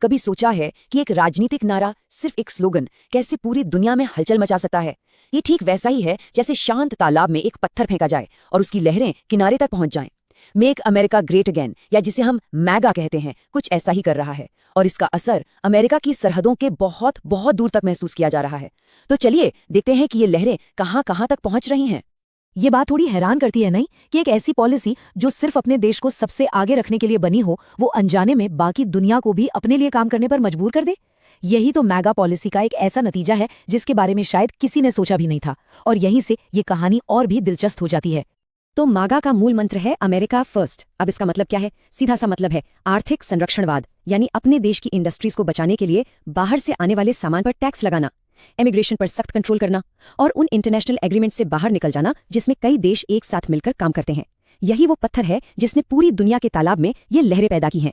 कभी सोचा है कि एक राजनीतिक नारा, सिर्फ एक स्लोगन, कैसे पूरी दुनिया में हलचल मचा सकता है? ये ठीक वैसा ही है जैसे शांत तालाब में एक पत्थर फेंका जाए और उसकी लहरें किनारे तक पहुंच जाएं। मेक अमेरिका ग्रेट अगेन, या जिसे हम मैगा कहते हैं, कुछ ऐसा ही कर रहा है। और इसका असर अमेरिका की सरहदों के बहुत बहुत दूर तक महसूस किया जा रहा है। तो चलिए देखते हैं कि ये लहरें कहां कहां तक पहुंच रही हैं। ये बात थोड़ी हैरान करती है नहीं, कि एक ऐसी पॉलिसी जो सिर्फ अपने देश को सबसे आगे रखने के लिए बनी हो, वो अनजाने में बाकी दुनिया को भी अपने लिए काम करने पर मजबूर कर दे। यही तो मैगा पॉलिसी का एक ऐसा नतीजा है जिसके बारे में शायद किसी ने सोचा भी नहीं था, और यहीं से ये कहानी और भी दिलचस्प हो जाती है। तो मागा का मूल मंत्र है अमेरिका फर्स्ट। अब इसका मतलब क्या है? सीधा सा मतलब है आर्थिक संरक्षणवाद, यानी अपने देश की इंडस्ट्रीज को बचाने के लिए बाहर से आने वाले सामान पर टैक्स लगाना, इमिग्रेशन पर सख्त कंट्रोल करना और उन इंटरनेशनल एग्रीमेंट से बाहर निकल जाना जिसमें कई देश एक साथ मिलकर काम करते हैं। यही वो पत्थर है जिसने पूरी दुनिया के तालाब में ये लहरें पैदा की हैं।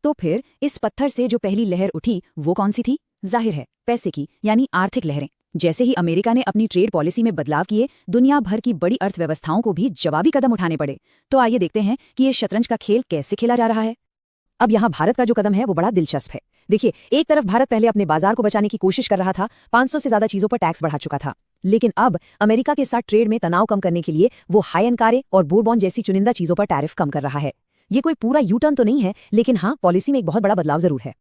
तो फिर इस पत्थर से जो पहली लहर उठी वो कौन सी थी? जाहिर है पैसे की, यानी आर्थिक लहरें। जैसे ही अमेरिका ने अपनी ट्रेड पॉलिसी में बदलाव किए, दुनिया भर की बड़ी अर्थव्यवस्थाओं को भी जवाबी कदम उठाने पड़े। तो आइए देखते हैं कि ये शतरंज का खेल कैसे खेला जा रहा है। अब यहाँ भारत का जो कदम है वो बड़ा दिलचस्प है। देखिए, एक तरफ भारत पहले अपने बाजार को बचाने की कोशिश कर रहा था, 500 से ज्यादा चीजों पर टैक्स बढ़ा चुका था। लेकिन अब अमेरिका के साथ ट्रेड में तनाव कम करने के लिए वो हाई एंड कारें और बोरबॉन जैसी चुनिंदा चीजों पर टैरिफ कम कर रहा है। ये कोई पूरा यू टर्न तो नहीं है, लेकिन हाँ, पॉलिसी में एक बहुत बड़ा बदलाव जरूर है।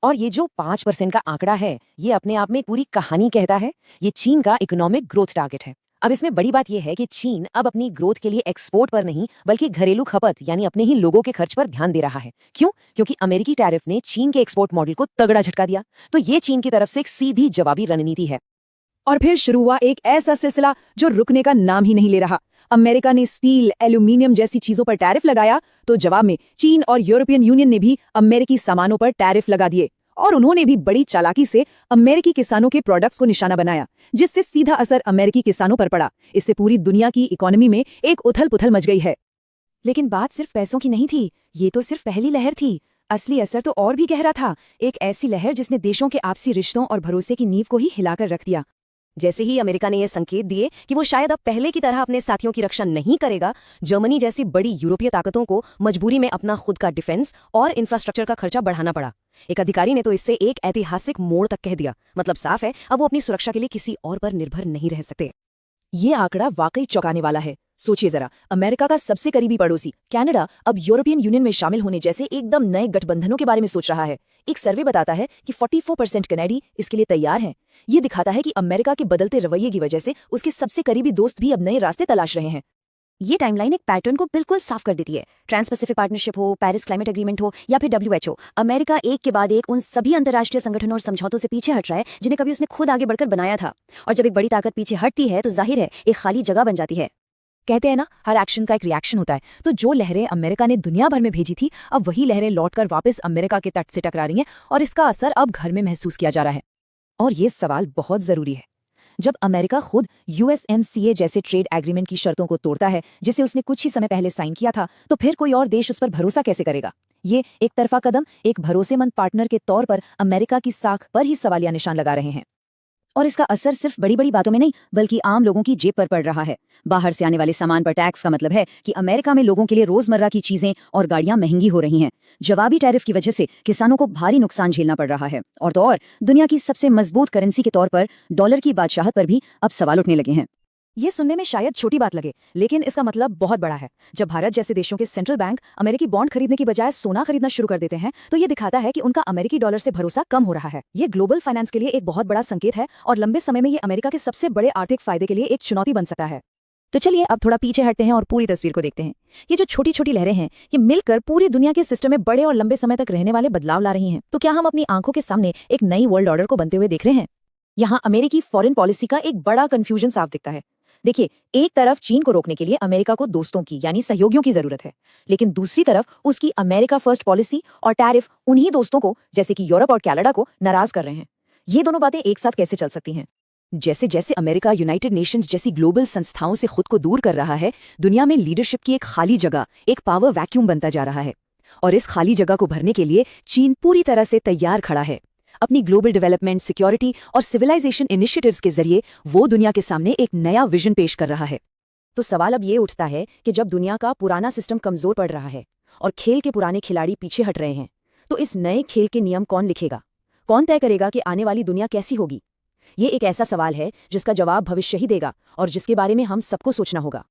और ये जो 5% का आंकड़ा है, ये अपने आप में एक पूरी कहानी कहता है। ये चीन का इकोनॉमिक ग्रोथ टारगेट है। अब इसमें बड़ी बात यह है कि चीन अब अपनी ग्रोथ के लिए एक्सपोर्ट पर नहीं, बल्कि घरेलू खपत यानी अपने ही लोगों के खर्च पर ध्यान दे रहा है। क्यों? क्योंकि अमेरिकी टैरिफ ने चीन के एक्सपोर्ट मॉडल को तगड़ा झटका दिया। तो ये चीन की तरफ से एक सीधी जवाबी रणनीति है। और फिर शुरू हुआ एक ऐसा सिलसिला जो रुकने का नाम ही नहीं ले रहा। अमेरिका ने स्टील, एल्यूमिनियम जैसी चीजों पर टैरिफ लगाया, तो जवाब में चीन और यूरोपियन यूनियन ने भी अमेरिकी सामानों पर टैरिफ लगा दिए। और उन्होंने भी बड़ी चालाकी से अमेरिकी किसानों के प्रोडक्ट्स को निशाना बनाया, जिससे सीधा असर अमेरिकी किसानों पर पड़ा। इससे पूरी दुनिया की इकोनॉमी में एक उथल पुथल मच गई है। लेकिन बात सिर्फ पैसों की नहीं थी, ये तो सिर्फ पहली लहर थी। असली असर तो और भी गहरा था। एक ऐसी लहर जिसने देशों के आपसी रिश्तों और भरोसे की नींव को ही हिलाकर रख दिया। जैसे ही अमेरिका ने यह संकेत दिए कि वो शायद अब पहले की तरह अपने साथियों की रक्षा नहीं करेगा, जर्मनी जैसी बड़ी यूरोपीय ताकतों को मजबूरी में अपना खुद का डिफेंस और इंफ्रास्ट्रक्चर का खर्चा बढ़ाना पड़ा। एक अधिकारी ने तो इससे एक ऐतिहासिक मोड़ तक कह दिया। मतलब साफ है, अब वो अपनी सुरक्षा के लिए किसी और पर निर्भर नहीं रह सकते। ये आंकड़ा वाकई चौंकाने वाला है। सोचिए जरा, अमेरिका का सबसे करीबी पड़ोसी कनाडा अब यूरोपियन यूनियन में शामिल होने जैसे एकदम नए गठबंधनों के बारे में सोच रहा है। एक सर्वे बताता है कि 44% कनाडी इसके लिए तैयार हैं। ये दिखाता है कि अमेरिका के बदलते रवैये की वजह से उसके सबसे करीबी दोस्त भी अब नए रास्ते तलाश रहे हैं। ये टाइमलाइन एक पैटर्न को बिल्कुल साफ कर देती है। ट्रांस पैसिफिक पार्टनरशिप हो, पेरिस क्लाइमेट एग्रीमेंट हो या फिर WHO, अमेरिका एक के बाद एक उन सभी अंतर्राष्ट्रीय संगठनों और समझौतों से पीछे हट रहा है जिन्हें कभी उसने खुद आगे बढ़कर बनाया था। और जब एक बड़ी ताकत पीछे हटती है तो जाहिर है एक खाली जगह बन जाती है। कहते हैं ना, हर एक्शन का एक रिएक्शन होता है। तो जो लहरें अमेरिका ने दुनिया भर में भेजी थी, अब वही लहरें लौटकर वापस अमेरिका के तट से टकरा रही हैं, और इसका असर अब घर में महसूस किया जा रहा है। और ये सवाल बहुत जरूरी है। जब अमेरिका खुद USMCA जैसे ट्रेड एग्रीमेंट की शर्तों को तोड़ता है, जिसे उसने कुछ ही समय पहले साइन किया था, तो फिर कोई और देश उस पर भरोसा कैसे करेगा? ये एक तरफा कदम एक भरोसेमंद पार्टनर के तौर पर अमेरिका की साख पर ही सवालिया निशान लगा रहे हैं। और इसका असर सिर्फ बड़ी बड़ी बातों में नहीं, बल्कि आम लोगों की जेब पर पड़ रहा है। बाहर से आने वाले सामान पर टैक्स का मतलब है कि अमेरिका में लोगों के लिए रोजमर्रा की चीजें और गाड़ियां महंगी हो रही हैं। जवाबी टैरिफ की वजह से किसानों को भारी नुकसान झेलना पड़ रहा है। और तो और दुनिया की सबसे मजबूत करेंसी के तौर पर डॉलर की बादशाहत पर भी अब सवाल उठने लगे हैं। ये सुनने में शायद छोटी बात लगे, लेकिन इसका मतलब बहुत बड़ा है। जब भारत जैसे देशों के सेंट्रल बैंक अमेरिकी बॉन्ड खरीदने की बजाय सोना खरीदना शुरू कर देते हैं, तो ये दिखाता है कि उनका अमेरिकी डॉलर से भरोसा कम हो रहा है। ये ग्लोबल फाइनेंस के लिए एक बहुत बड़ा संकेत है, और लंबे समय में ये अमेरिका के सबसे बड़े आर्थिक फायदे के लिए एक चुनौती बन सकता है। तो चलिए अब थोड़ा पीछे हटते हैं और पूरी तस्वीर को देखते हैं। ये जो छोटी छोटी लहरें हैं, ये मिलकर पूरी दुनिया के सिस्टम में बड़े और लंबे समय तक रहने वाले बदलाव ला रही हैं। तो क्या हम अपनी आंखों के सामने एक नई वर्ल्ड ऑर्डर को बनते हुए देख रहे हैं? यहाँ अमेरिकी फॉरेन पॉलिसी का एक बड़ा कंफ्यूजन साफ दिखता है। देखिए, एक तरफ चीन को रोकने के लिए अमेरिका को दोस्तों की यानी सहयोगियों की जरूरत है, लेकिन दूसरी तरफ उसकी अमेरिका फर्स्ट पॉलिसी और टैरिफ उन्हीं दोस्तों को, जैसे कि यूरोप और कनाडा को, नाराज कर रहे हैं। ये दोनों बातें एक साथ कैसे चल सकती हैं? जैसे जैसे अमेरिका यूनाइटेड नेशंस जैसी ग्लोबल संस्थाओं से खुद को दूर कर रहा है, दुनिया में लीडरशिप की एक खाली जगह, एक पावर वैक्यूम बनता जा रहा है। और इस खाली जगह को भरने के लिए चीन पूरी तरह से तैयार खड़ा है। अपनी ग्लोबल डेवलपमेंट, सिक्योरिटी और सिविलाइजेशन इनिशिएटिव्स के जरिए वो दुनिया के सामने एक नया विजन पेश कर रहा है। तो सवाल अब ये उठता है कि जब दुनिया का पुराना सिस्टम कमजोर पड़ रहा है और खेल के पुराने खिलाड़ी पीछे हट रहे हैं, तो इस नए खेल के नियम कौन लिखेगा? कौन तय करेगा कि आने वाली दुनिया कैसी होगी? ये एक ऐसा सवाल है जिसका जवाब भविष्य ही देगा और जिसके बारे में हम सबको सोचना होगा।